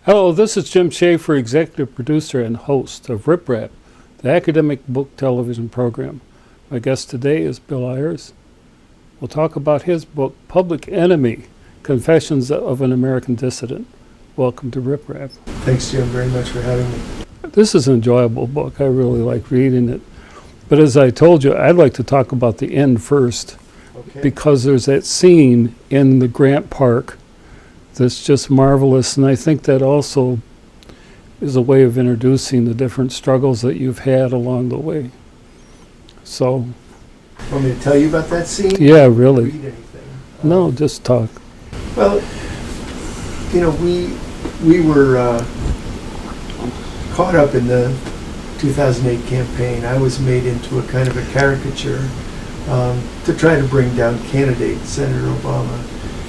Hello, this is Jim Schaefer, executive producer and host of Rip Rap, the academic book television program. My guest today is Bill Ayers. We'll talk about his book, Public Enemy, Confessions of an American Dissident. Welcome to Rip Rap. Thanks, Jim, very much for having me. This is an enjoyable book. I really like reading it. But as I told you, I'd like to talk about the end first, Okay. because there's that scene in the Grant Park that's just marvelous, and I think that also is a way of introducing the different struggles that you've had along the way. So, Want me to tell you about that scene? yeah, really. Read anything? No, just talk. Well, you know, we were caught up in the 2008 campaign. I was made into a kind of a caricature to try to bring down candidate Senator Obama.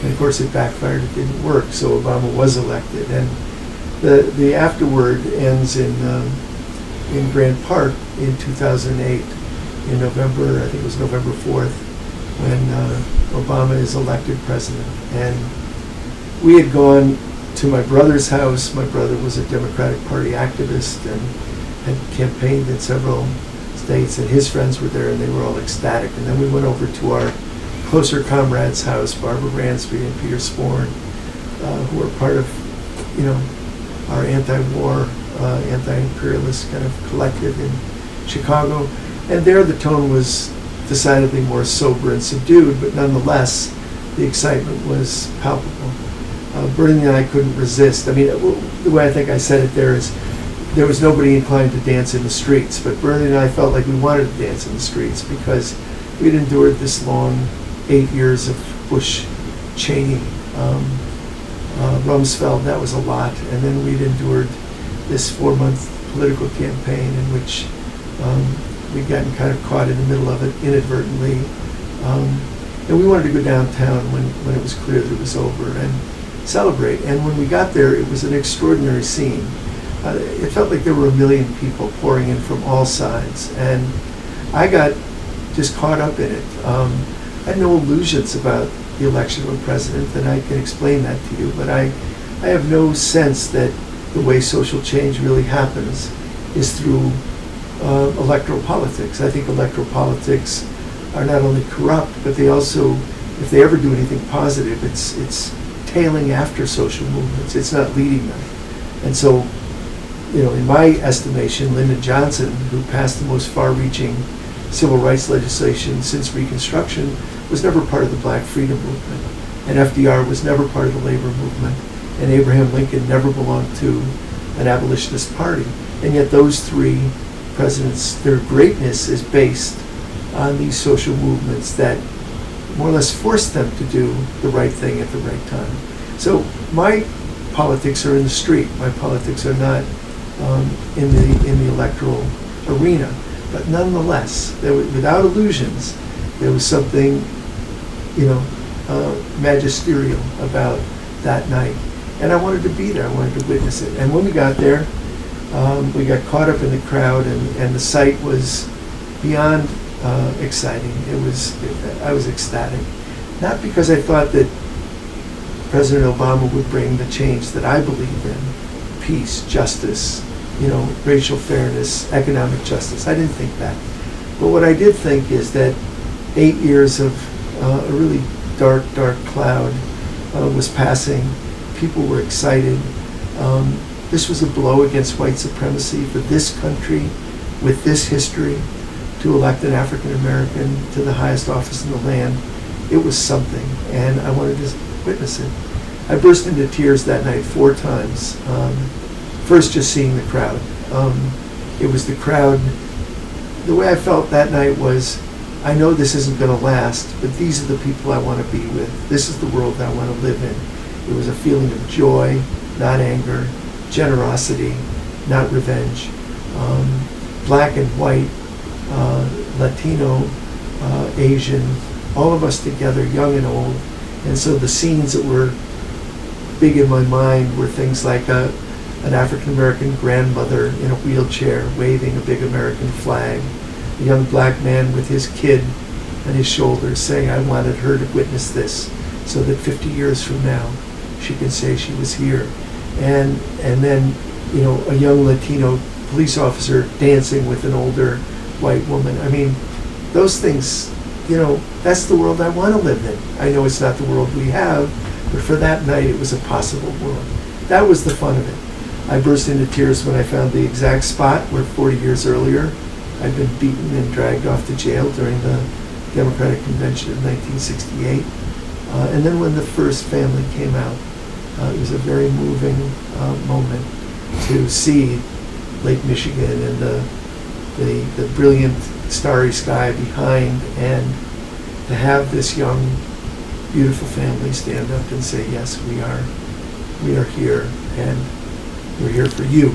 And of course it backfired, it didn't work, so Obama was elected. And the afterward ends in Grant Park in 2008, in November, I think it was November 4th, when Obama is elected president. And we had gone to my brother's house. My brother was a Democratic Party activist and had campaigned in several states, and his friends were there and they were all ecstatic. And then we went over to our closer comrade's house, Barbara Ransby and Peter Sporn, who were part of, you know, our anti-war, anti-imperialist kind of collective in Chicago. And there the tone was decidedly more sober and subdued, but nonetheless, the excitement was palpable. Bernie and I couldn't resist. I mean, the way I think I said it there is, there was nobody inclined to dance in the streets, but Bernie and I felt like we wanted to dance in the streets because we'd endured this long 8 years of Bush, Cheney, Rumsfeld. That was a lot. And then we'd endured this 4-month political campaign in which we'd gotten kind of caught in the middle of it inadvertently. And we wanted to go downtown when it was clear that it was over and celebrate. And when we got there, it was an extraordinary scene. It felt like there were 1 million people pouring in from all sides. And I got just caught up in it. I had no illusions about the election of a president, and I can explain that to you, but I have no sense that the way social change really happens is through electoral politics. I think electoral politics are not only corrupt, but they also, if they ever do anything positive, it's tailing after social movements. It's not leading them. And so, you know, in my estimation, Lyndon Johnson, who passed the most far-reaching civil rights legislation since Reconstruction, was never part of the Black Freedom Movement. And FDR was never part of the labor movement. And Abraham Lincoln never belonged to an abolitionist party. And yet those three presidents, their greatness is based on these social movements that more or less forced them to do the right thing at the right time. So my politics are in the street. My politics are not in the electoral arena. But nonetheless, without illusions, there was something, you know, magisterial about that night. And I wanted to be there. I wanted to witness it. And when we got there, we got caught up in the crowd, and the sight was beyond exciting. I was ecstatic. Not because I thought that President Obama would bring the change that I believe in, peace, justice, you know, racial fairness, economic justice. I didn't think that. But what I did think is that 8 years of a really dark, dark cloud was passing. People were excited. This was a blow against white supremacy for this country, with this history, to elect an African American to the highest office in the land. It was something, and I wanted to witness it. I burst into tears that night 4 times. First, just seeing the crowd. It was the crowd. The way I felt that night was, I know this isn't going to last, but these are the people I want to be with. This is the world I want to live in. It was a feeling of joy, not anger, generosity, not revenge. Black and white, Latino, Asian, all of us together, young and old. And so the scenes that were big in my mind were things like an African-American grandmother in a wheelchair waving a big American flag, a young black man with his kid on his shoulders saying, I wanted her to witness this so that 50 years from now she can say she was here. and then, you know, a young Latino police officer dancing with an older white woman. I mean, those things, you know, that's the world I want to live in. I know it's not the world we have, but for that night it was a possible world. That was the fun of it. I burst into tears when I found the exact spot where 40 years earlier I'd been beaten and dragged off to jail during the Democratic Convention of 1968. And then when the first family came out, it was a very moving moment to see Lake Michigan and the brilliant starry sky behind, and to have this young, beautiful family stand up and say, yes, we are here, and we're here for you.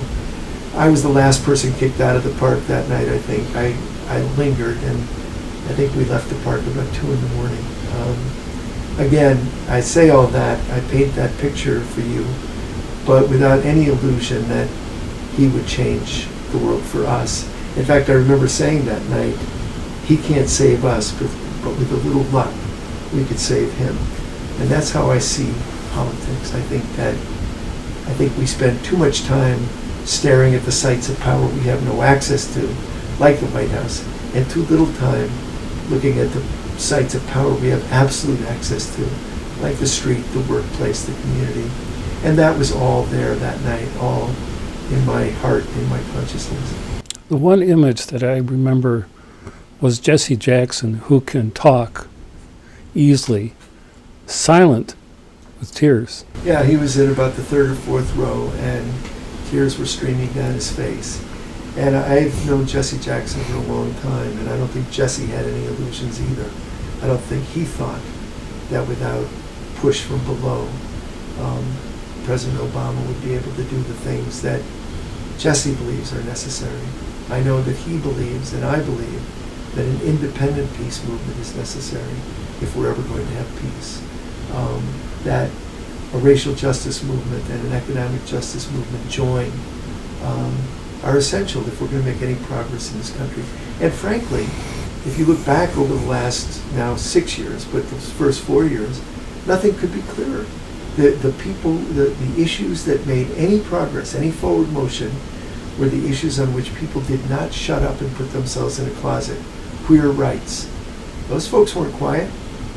I was the last person kicked out of the park that night, I think. I lingered, and I think we left the park about 2 in the morning. Again, I say all that, I paint that picture for you, but without any illusion that he would change the world for us. In fact, I remember saying that night, he can't save us, but with a little luck, we could save him. And that's how I see politics. I think we spend too much time staring at the sites of power we have no access to, like the White House, and too little time looking at the sites of power we have absolute access to, like the street, the workplace, the community. And that was all there that night, all in my heart, in my consciousness. The one image that I remember was Jesse Jackson, who can talk easily, silent with tears. Yeah, he was in about the 3rd or 4th row, and tears were streaming down his face. And I've known Jesse Jackson for a long time, and I don't think Jesse had any illusions either. I don't think he thought that without push from below, President Obama would be able to do the things that Jesse believes are necessary. I know that he believes, and I believe, that an independent peace movement is necessary if we're ever going to have peace. That a racial justice movement and an economic justice movement joined are essential if we're going to make any progress in this country. And frankly, if you look back over the last now 6 years, but the first 4 years, nothing could be clearer. The issues that made any progress, any forward motion, were the issues on which people did not shut up and put themselves in a closet. Queer rights. Those folks weren't quiet.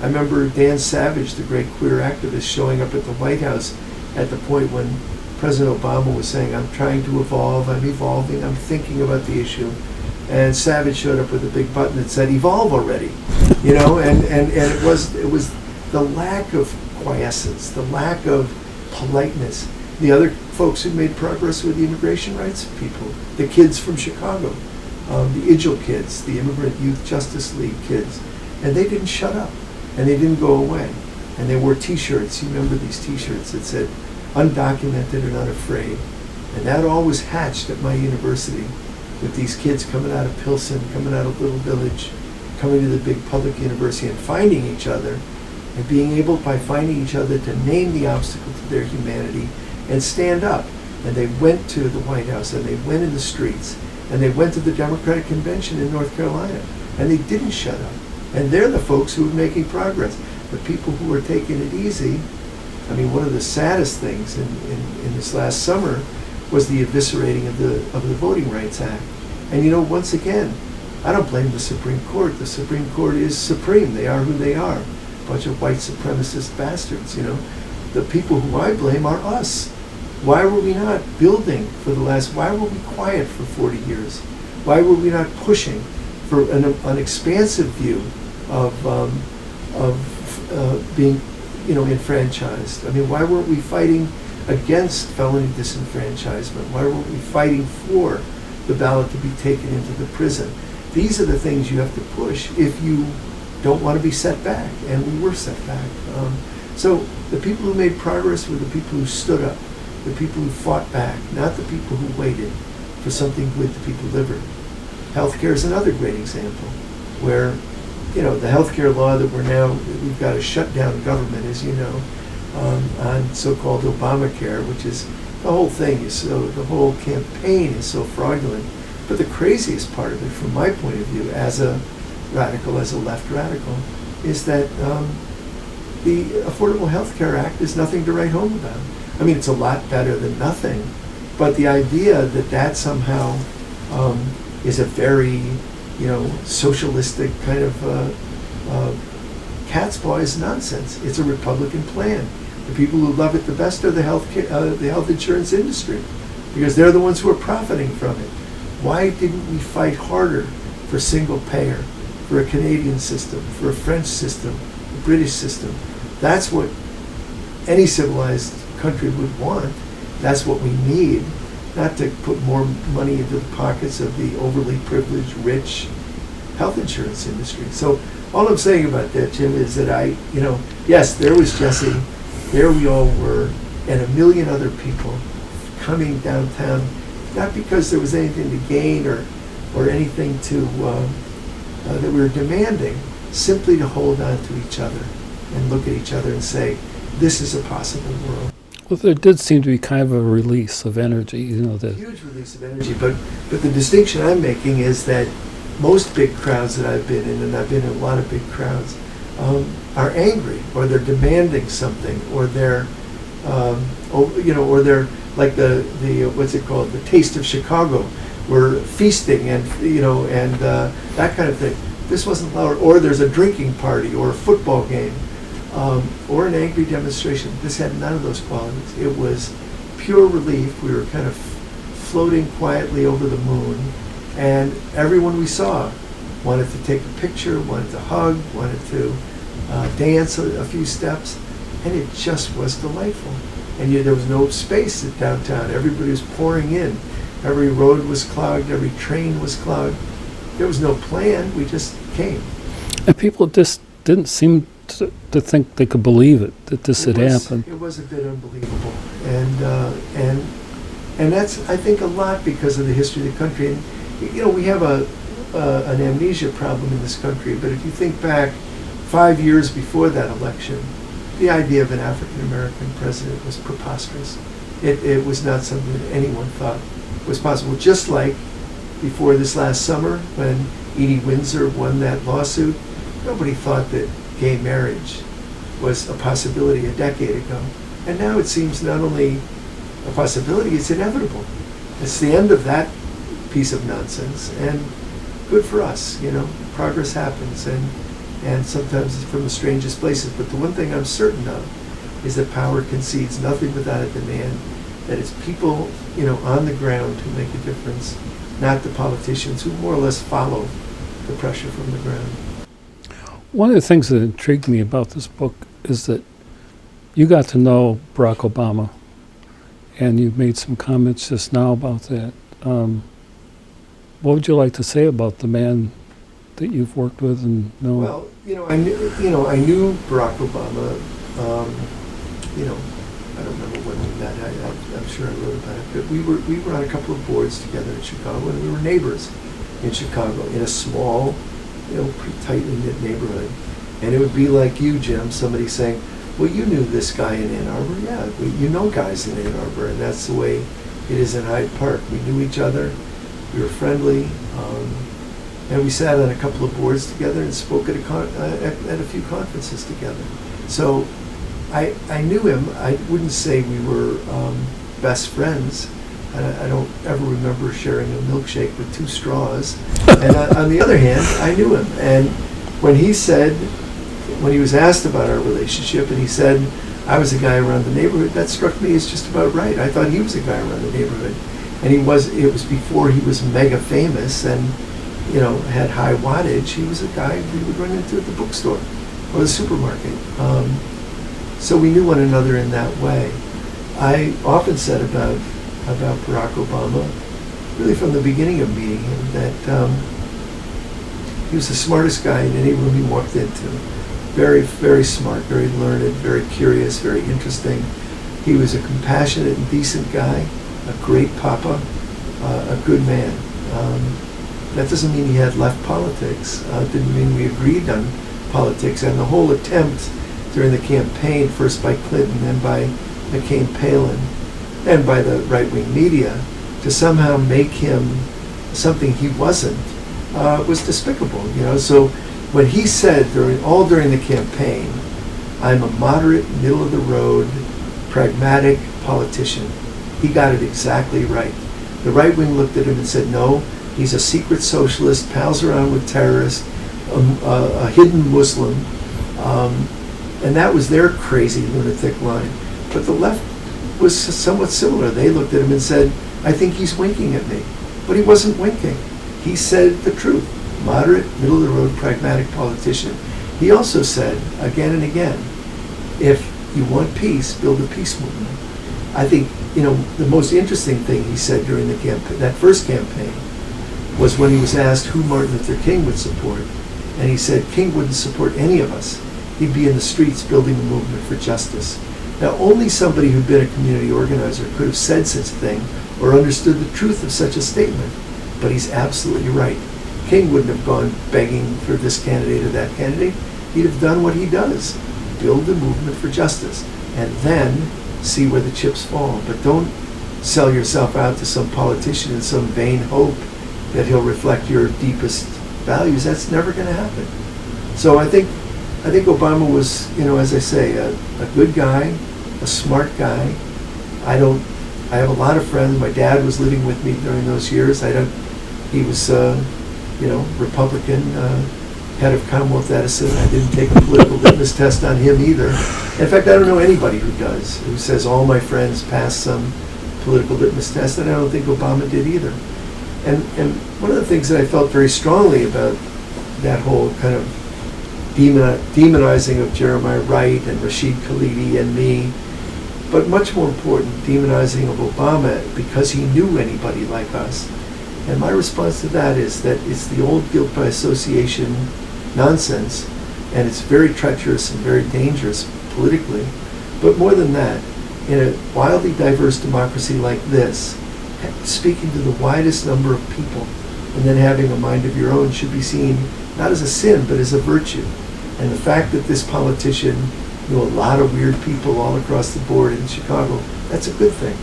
I remember Dan Savage, the great queer activist, showing up at the White House at the point when President Obama was saying, I'm trying to evolve, I'm evolving, I'm thinking about the issue. And Savage showed up with a big button that said, evolve already. You know, and it was the lack of quiescence, the lack of politeness. The other folks who made progress were the immigration rights people, the kids from Chicago, the IJL kids, the Immigrant Youth Justice League kids. And they didn't shut up, and they didn't go away. And they wore T-shirts. You remember these T-shirts that said, undocumented and unafraid. And that all was hatched at my university with these kids coming out of Pilsen, coming out of Little Village, coming to the big public university and finding each other, and being able, by finding each other, to name the obstacle to their humanity and stand up. And they went to the White House, and they went in the streets, and they went to the Democratic Convention in North Carolina, and they didn't shut up. And they're the folks who are making progress. The people who are taking it easy. I mean, one of the saddest things in this last summer was the eviscerating of the Voting Rights Act. And you know, once again, I don't blame the Supreme Court. The Supreme Court is supreme. They are who they are. A bunch of white supremacist bastards, you know. The people who I blame are us. Why were we not building why were we quiet for 40 years? Why were we not pushing for an expansive view of being, you know, enfranchised? I mean, why weren't we fighting against felony disenfranchisement? Why weren't we fighting for the ballot to be taken into the prison? These are the things you have to push if you don't want to be set back, and we were set back. So the people who made progress were the people who stood up, the people who fought back, not the people who waited for something good to be delivered. Healthcare is another great example, where, you know, the healthcare law that we've got to shut down government, as you know, on so-called Obamacare, which is, the whole campaign is so fraudulent. But the craziest part of it, from my point of view, as a radical, as a left radical, is that the Affordable Health Care Act is nothing to write home about. I mean, it's a lot better than nothing, but the idea that that somehow is a very, socialistic kind of cat's paw is nonsense. It's a Republican plan. The people who love it the best are the health insurance industry, because they're the ones who are profiting from it. Why didn't we fight harder for single payer, for a Canadian system, for a French system, a British system? That's what any civilized country would want. That's what we need, not to put more money into the pockets of the overly privileged, rich health insurance industry. So all I'm saying about that, Jim, is that yes, there was Jesse, there we all were, and a million other people coming downtown, not because there was anything to gain or anything to that we were demanding, simply to hold on to each other and look at each other and say, this is a possible world. Well, there did seem to be kind of a release of energy, that Huge release of energy, but the distinction I'm making is that most big crowds that I've been in, and I've been in a lot of big crowds, are angry, or they're demanding something, or they're, or they're like the what's it called, the Taste of Chicago. We're feasting and that kind of thing. This wasn't loud, or there's a drinking party, or a football game, or an angry demonstration. This had none of those qualities. It was pure relief. We were kind of floating quietly over the moon, and everyone we saw wanted to take a picture, wanted to hug, wanted to dance a few steps, and it just was delightful. And yet there was no space at downtown. Everybody was pouring in. Every road was clogged, every train was clogged. There was no plan, we just came. And people just didn't seem to think they could believe it, that this had happened. It was a bit unbelievable. And that's, I think, a lot because of the history of the country. And, we have an amnesia problem in this country, but if you think back 5 years before that election, the idea of an African-American president was preposterous. It was not something that anyone thought was possible. Just like before this last summer, when Edie Windsor won that lawsuit, nobody thought that gay marriage was a possibility a decade ago. And now it seems not only a possibility, it's inevitable. It's the end of that piece of nonsense, and good for us. Progress happens, and sometimes it's from the strangest places. But the one thing I'm certain of is that power concedes nothing without a demand, that it's people, on the ground who make a difference, not the politicians who more or less follow the pressure from the ground. One of the things that intrigued me about this book is that you got to know Barack Obama, and you made some comments just now about that. What would you like to say about the man that you've worked with and know? Well, I knew Barack Obama. I don't remember when we met. I'm sure I wrote about it. But we were on a couple of boards together in Chicago, and we were neighbors in Chicago in a small, pretty tightly knit neighborhood. And it would be like you, Jim, somebody saying, well, you knew this guy in Ann Arbor. Yeah, you know guys in Ann Arbor, and that's the way it is in Hyde Park. We knew each other. We were friendly. And we sat on a couple of boards together and spoke at a few conferences together. So I knew him. I wouldn't say we were best friends. I don't ever remember sharing a milkshake with 2 straws. And on the other hand, I knew him. And when he was asked about our relationship, and he said, I was a guy around the neighborhood, that struck me as just about right. I thought he was a guy around the neighborhood. And it was before he was mega famous and had high wattage. He was a guy we would run into at the bookstore or the supermarket. So we knew one another in that way. I often said about Barack Obama, really from the beginning of meeting him, that he was the smartest guy in any room he walked into. Very, very smart, very learned, very curious, very interesting. He was a compassionate and decent guy, a great papa, a good man. That doesn't mean he had left politics. Didn't mean we agreed on politics. And the whole attempt during the campaign, first by Clinton, then by McCain-Palin, and by the right-wing media, to somehow make him something he wasn't, was despicable. So when he said during the campaign, I'm a moderate, middle-of-the-road, pragmatic politician. He got it exactly right. The right wing looked at him and said, no, he's a secret socialist, pals around with terrorists, a hidden Muslim, and that was their crazy lunatic line. But the left was somewhat similar. They looked at him and said, I think he's winking at me. But he wasn't winking. He said the truth. Moderate, middle-of-the-road, pragmatic politician. He also said, again and again, if you want peace, build a peace movement. I think, the most interesting thing he said during the campaign, that first campaign, was when he was asked who Martin Luther King would support. And he said King wouldn't support any of us. He'd be in the streets building a movement for justice. Now, only somebody who'd been a community organizer could have said such a thing or understood the truth of such a statement. But he's absolutely right. King wouldn't have gone begging for this candidate or that candidate. He'd have done what he does, build a movement for justice, and then see where the chips fall. But don't sell yourself out to some politician in some vain hope that he'll reflect your deepest values. That's never going to happen. So I think Obama was, as I say, a good guy, a smart guy. I have a lot of friends. My dad was living with me during those years. He was, Republican, head of Commonwealth Edison. I didn't take a political litmus test on him either. In fact, I don't know anybody who does, who says all my friends passed some political litmus test, and I don't think Obama did either. And one of the things that I felt very strongly about that whole kind of demonizing of Jeremiah Wright and Rashid Khalidi and me, but much more important, demonizing of Obama because he knew anybody like us. And my response to that is that it's the old guilt by association nonsense, and it's very treacherous and very dangerous politically. But more than that, in a wildly diverse democracy like this, speaking to the widest number of people and then having a mind of your own should be seen not as a sin, but as a virtue. And the fact that this politician knew a lot of weird people all across the board in Chicago, that's a good thing.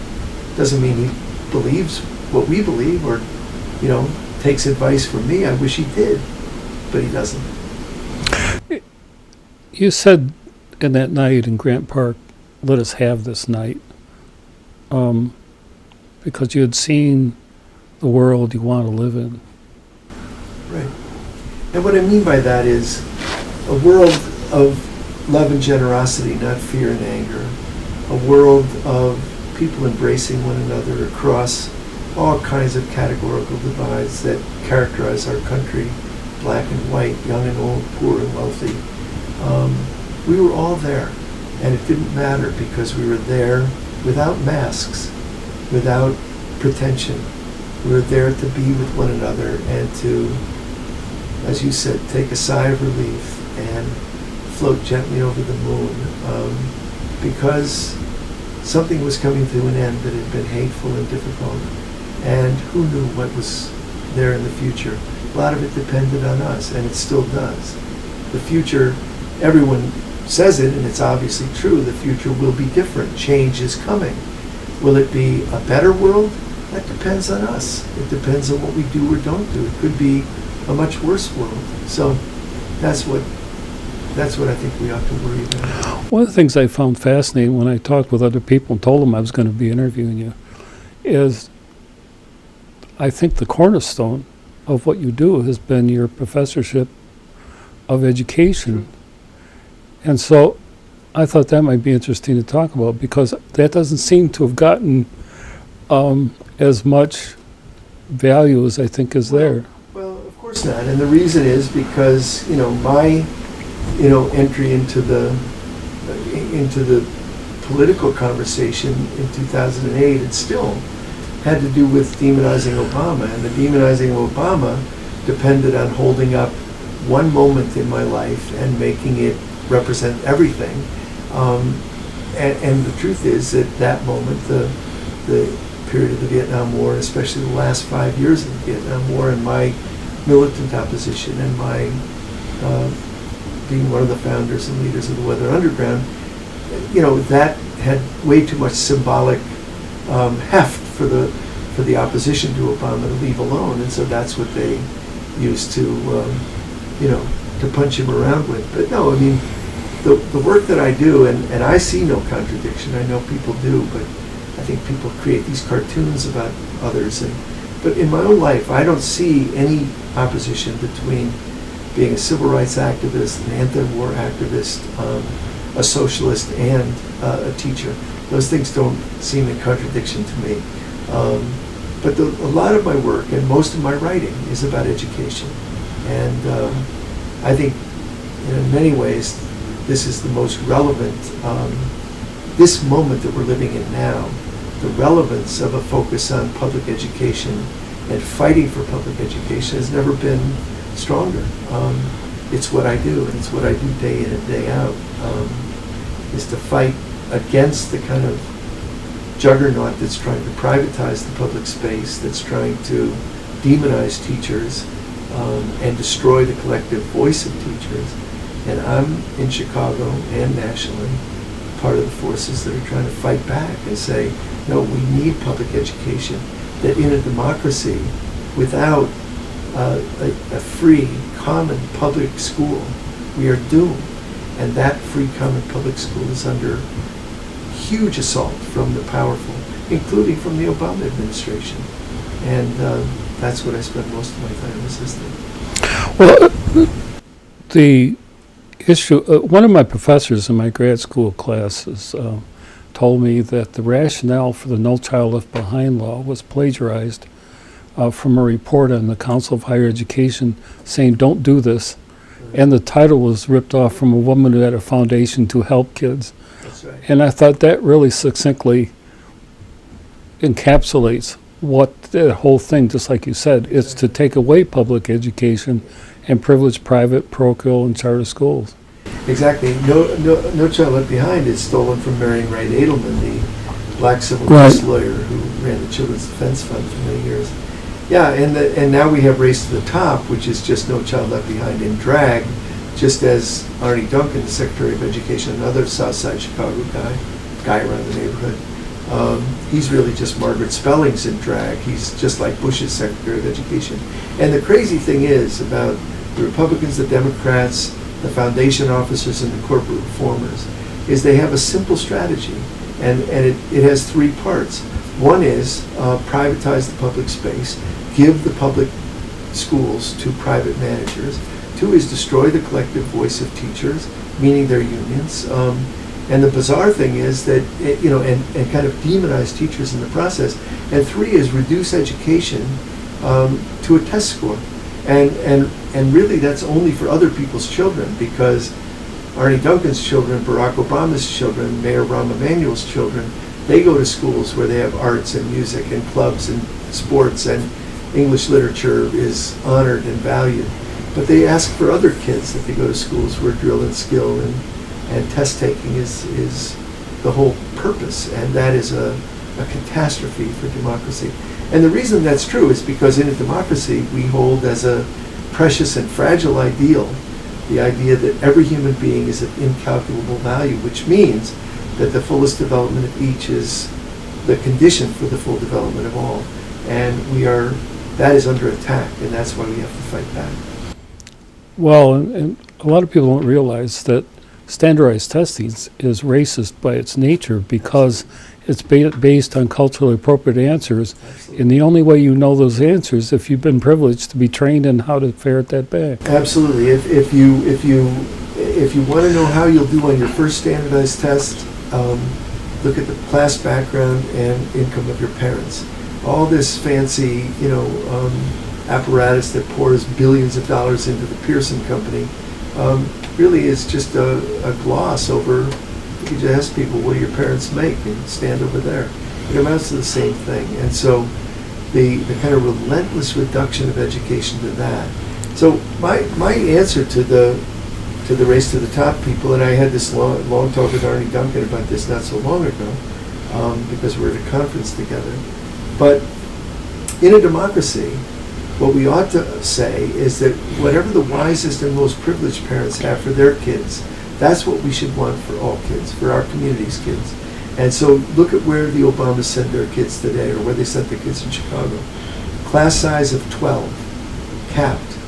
Doesn't mean he believes what we believe or, takes advice from me. I wish he did, but he doesn't. You said in that night in Grant Park, let us have this night, because you had seen the world you want to live in. Right. And what I mean by that is a world of love and generosity, not fear and anger. A world of people embracing one another across all kinds of categorical divides that characterize our country, black and white, young and old, poor and wealthy. We were all there, and it didn't matter because we were there without masks, without pretension. We were there to be with one another and to, as you said, take a sigh of relief and float gently over the moon, because something was coming to an end that had been hateful and difficult. And who knew what was there in the future? A lot of it depended on us, and it still does. The future, everyone says it, and it's obviously true, the future will be different. Change is coming. Will it be a better world? That depends on us. It depends on what we do or don't do. It could be a much worse world. So that's what I think we ought to worry about. One of the things I found fascinating when I talked with other people and told them I was going to be interviewing you is I think the cornerstone of what you do has been your professorship of education. And so I thought that might be interesting to talk about because that doesn't seem to have gotten as much value as I think is there. Well, of course not. And the reason is because, my entry into the political conversation in 2008, and still had to do with demonizing Obama. And the demonizing of Obama depended on holding up one moment in my life and making it represent everything. And the truth is that that moment, the period of the Vietnam War, especially the last 5 years of the Vietnam War, and my militant opposition and my being one of the founders and leaders of the Weather Underground, that had way too much symbolic heft for the opposition to Obama to leave alone, and so that's what they used to punch him around with. But no, I mean, the work that I do, and I see no contradiction. I know people do, but I think people create these cartoons about others. But in my own life, I don't see any opposition between being a civil rights activist, an anti-war activist, a socialist, and a teacher. Those things don't seem in contradiction to me. But a lot of my work and most of my writing is about education. And I think in many ways this is the most relevant, this moment that we're living in now, the relevance of a focus on public education and fighting for public education has never been stronger. It's what I do, and it's what I do day in and day out, is to fight against the kind of juggernaut that's trying to privatize the public space, that's trying to demonize teachers and destroy the collective voice of teachers. And I'm in Chicago and nationally part of the forces that are trying to fight back and say, no, we need public education, that in a democracy, without a free, common public school, we are doomed. And that free, common public school is under huge assault from the powerful, including from the Obama administration. And that's what I spend most of my time resisting. Well, the issue, one of my professors in my grad school classes told me that the rationale for the No Child Left Behind law was plagiarized from a report on the Council of Higher Education saying, don't do this. And the title was ripped off from a woman who had a foundation to help kids. That's right. And I thought that really succinctly encapsulates what the whole thing, just like you said, it's to take away public education and privilege private, parochial, and charter schools. Exactly. No Child Left Behind is stolen from Marion Wright Edelman, the black civil rights lawyer who ran the Children's Defense Fund for many years. Yeah, and now we have Race to the Top, which is just No Child Left Behind in drag, just as Arnie Duncan, the Secretary of Education, another South Side Chicago guy around the neighborhood, he's really just Margaret Spellings in drag. He's just like Bush's Secretary of Education. And the crazy thing is about the Republicans, the Democrats, the foundation officers, and the corporate reformers, is they have a simple strategy, and it has three parts. One is privatize the public space, give the public schools to private managers. Two is destroy the collective voice of teachers, meaning their unions. And the bizarre thing is that, and kind of demonize teachers in the process. And three is reduce education to a test score. And really that's only for other people's children, because Arnie Duncan's children, Barack Obama's children, Mayor Rahm Emanuel's children, they go to schools where they have arts and music and clubs and sports, and English literature is honored and valued. But they ask for other kids that they go to schools where drill and skill and test taking is the whole purpose, and that is a catastrophe for democracy. And the reason that's true is because in a democracy we hold as a precious and fragile ideal the idea that every human being is of incalculable value, which means that the fullest development of each is the condition for the full development of all. And that is under attack, and that's why we have to fight back. Well, and a lot of people don't realize that standardized testing is racist by its nature, because it's based on culturally appropriate answers. Absolutely. And the only way you know those answers if you've been privileged to be trained in how to ferret that back. Absolutely. If you want to know how you'll do on your first standardized test, look at the class background and income of your parents. All this fancy, apparatus that pours billions of dollars into the Pearson Company really is just a gloss over. You just ask people, what do your parents make, and stand over there. It amounts to the same thing. And so the kind of relentless reduction of education to that. So my answer to the Race to the Top people, and I had this long talk with Arnie Duncan about this not so long ago, because we're at a conference together. But in a democracy, what we ought to say is that whatever the wisest and most privileged parents have for their kids, that's what we should want for all kids, for our community's kids. And so look at where the Obamas send their kids today, or where they sent their kids in Chicago. Class size of 12, capped,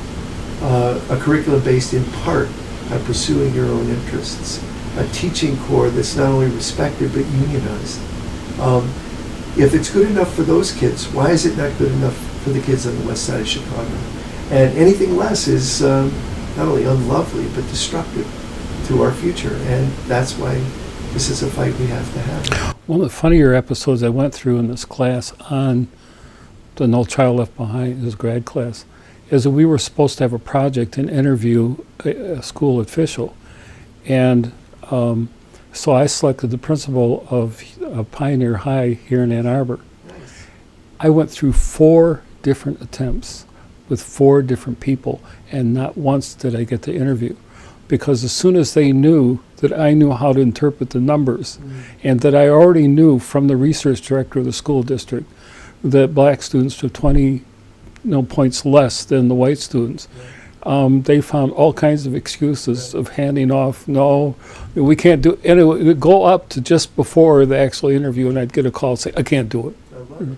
a curriculum based in part on pursuing your own interests, a teaching corps that's not only respected but unionized. if it's good enough for those kids, why is it not good enough for the kids on the west side of Chicago? And anything less is not only unlovely, but destructive to our future. And that's why this is a fight we have to have. One of the funnier episodes I went through in this class on the No Child Left Behind, this grad class, is that we were supposed to have a project and interview a school official. And so I selected the principal of Pioneer High here in Ann Arbor. Nice. I went through 4 different attempts with 4 different people, and not once did I get the interview. Because as soon as they knew that I knew how to interpret the numbers, and that I already knew from the research director of the school district that black students took 20 points less than the white students, they found all kinds of excuses of handing off, no, we can't do it. And it would go up to just before the actual interview, and I'd get a call and say, I can't do it. I love it.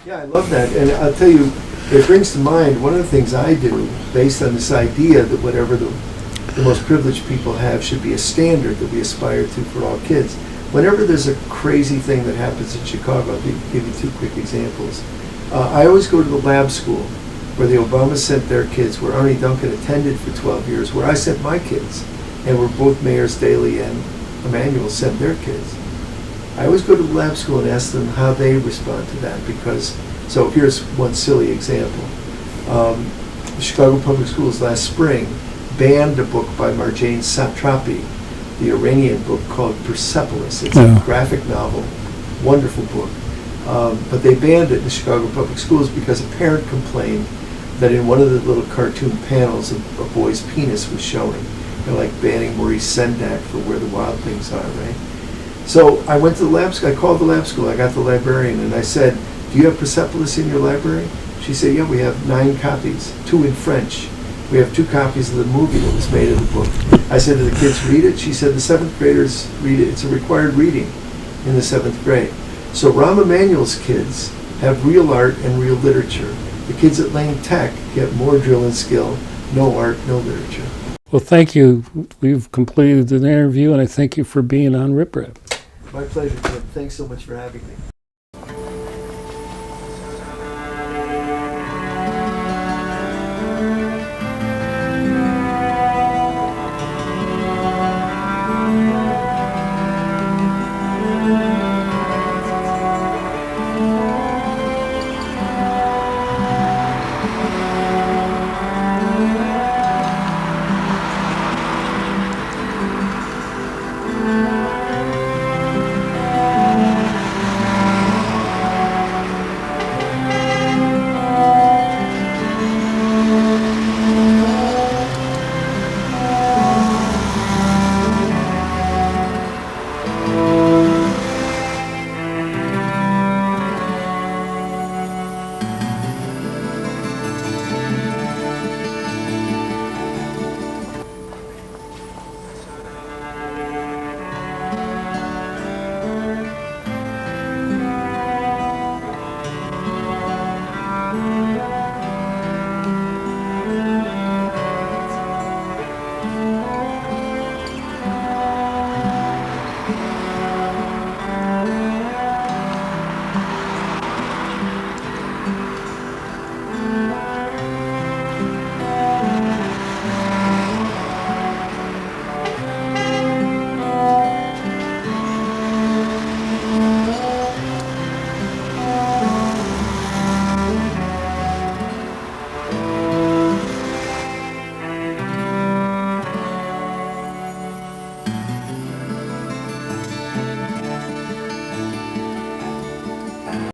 Yeah, I love that. And I'll tell you, it brings to mind one of the things I do based on this idea that whatever the most privileged people have should be a standard that we aspire to for all kids. Whenever there's a crazy thing that happens in Chicago, I'll give you 2 quick examples. I always go to the lab school where the Obamas sent their kids, where Arnie Duncan attended for 12 years, where I sent my kids, and where both Mayors Daley and Emanuel sent their kids. I always go to the lab school and ask them how they respond to that, because, so here's one silly example. The Chicago Public Schools last spring banned a book by Marjane Satrapi, the Iranian book called Persepolis. It's a graphic novel, wonderful book. But they banned it in the Chicago Public Schools because a parent complained that in one of the little cartoon panels a boy's penis was showing. They're like banning Maurice Sendak for Where the Wild Things Are, right? So I went to the lab school, I called the lab school, I got the librarian, and I said, do you have Persepolis in your library? She said, yeah, we have 9 copies, 2 in French. We have 2 copies of the movie that was made of the book. I said, do the kids read it? She said, the 7th graders read it. It's a required reading in the 7th grade. So Rahm Emanuel's kids have real art and real literature. The kids at Lane Tech get more drill and skill, no art, no literature. Well, thank you. We've completed the interview, and I thank you for being on Rip Rap. My pleasure, Tim. Thanks so much for having me.